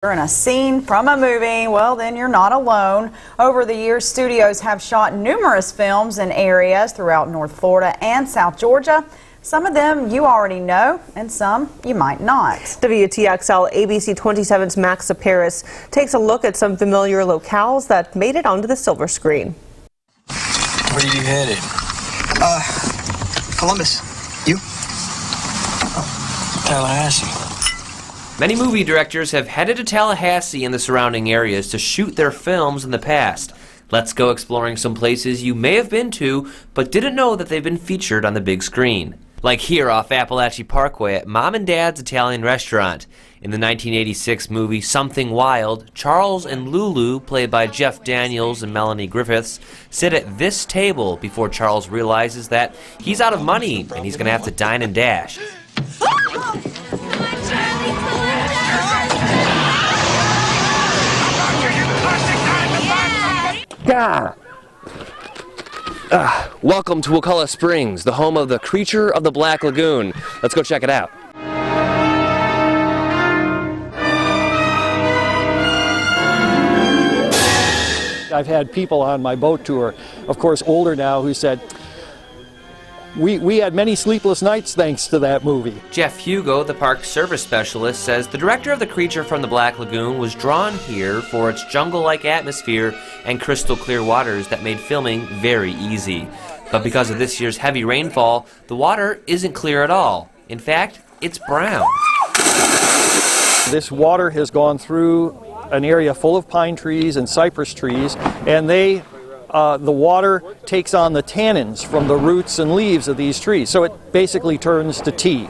In a scene from a movie, well, then you're not alone. Over the years, studios have shot numerous films in areas throughout North Florida and South Georgia. Some of them you already know, and some you might not. WTXL ABC 27's Max Paris takes a look at some familiar locales that made it onto the silver screen. Where are you headed? Columbus. You? Tallahassee. Many movie directors have headed to Tallahassee and the surrounding areas to shoot their films in the past. Let's go exploring some places you may have been to, but didn't know that they've been featured on the big screen. Like here off Appalachia Parkway at Mom and Dad's Italian Restaurant. In the 1986 movie Something Wild, Charles and Lulu, played by Jeff Daniels and Melanie Griffiths, sit at this table before Charles realizes that he's out of money and he's going to have to dine and dash. Yeah. Welcome to Wakulla Springs, the home of the creature of the Black Lagoon. Let's go check it out. I've had people on my boat tour, of course older now, who said, we had many sleepless nights thanks to that movie. Jeff Hugo, the park service specialist, says the director of The Creature from the Black Lagoon was drawn here for its jungle-like atmosphere and crystal clear waters that made filming very easy. But because of this year's heavy rainfall, the water isn't clear at all. In fact, it's brown. This water has gone through an area full of pine trees and cypress trees, and the water takes on the tannins from the roots and leaves of these trees, so it basically turns to tea.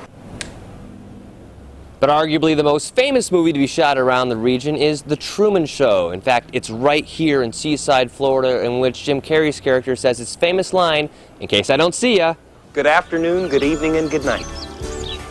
But arguably the most famous movie to be shot around the region is The Truman Show. In fact, it's right here in Seaside, Florida, in which Jim Carrey's character says his famous line, "In case I don't see ya." Good afternoon, good evening, and good night.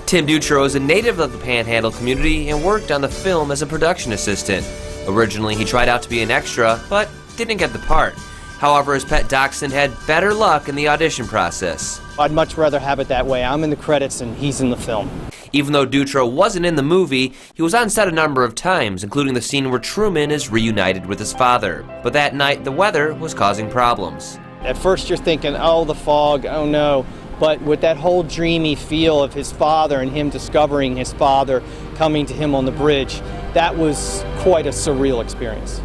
Tim Dutro is a native of the Panhandle community and worked on the film as a production assistant. Originally, he tried out to be an extra, but didn't get the part. However, his pet dachshund had better luck in the audition process. I'd much rather have it that way. I'm in the credits and he's in the film. Even though Dutro wasn't in the movie, he was on set a number of times, including the scene where Truman is reunited with his father. But that night, the weather was causing problems. At first you're thinking, oh, the fog, oh no. But with that whole dreamy feel of his father and him discovering his father coming to him on the bridge, that was quite a surreal experience.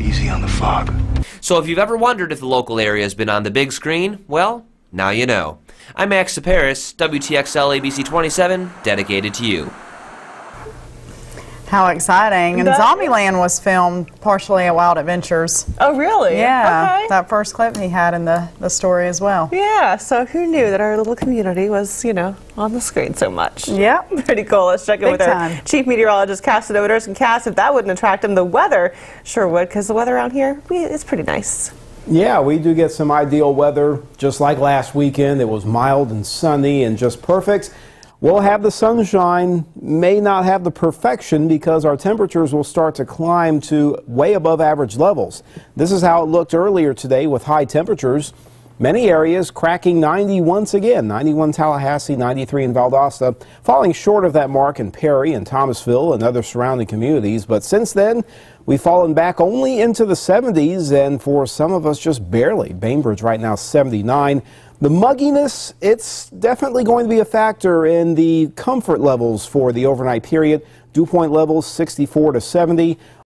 Easy on the fog. So if you've ever wondered if the local area has been on the big screen, well, now you know. I'm Max Paris, WTXL ABC 27, dedicated to you. How exciting. And Zombieland was filmed partially at Wild Adventures. Oh, really? Yeah, okay. that first clip he had in the story as well. Yeah, so who knew that our little community was, you know, on the screen so much? Yeah. Pretty cool. Let's check in with our chief meteorologist, Cass Nooders. And Cass, if that wouldn't attract him, the weather sure would, because the weather around here, it's pretty nice. Yeah, we do get some ideal weather, just like last weekend. It was mild and sunny and just perfect. We'll have the sunshine, may not have the perfection because our temperatures will start to climb to way above average levels. This is how it looked earlier today with high temperatures. Many areas cracking 90 once again, 91 Tallahassee, 93 in Valdosta, falling short of that mark in Perry and Thomasville and other surrounding communities. But since then, we've fallen back only into the 70s, and for some of us, just barely. Bainbridge right now 79. The mugginess, it's definitely going to be a factor in the comfort levels for the overnight period. Dew point levels 64 to 70.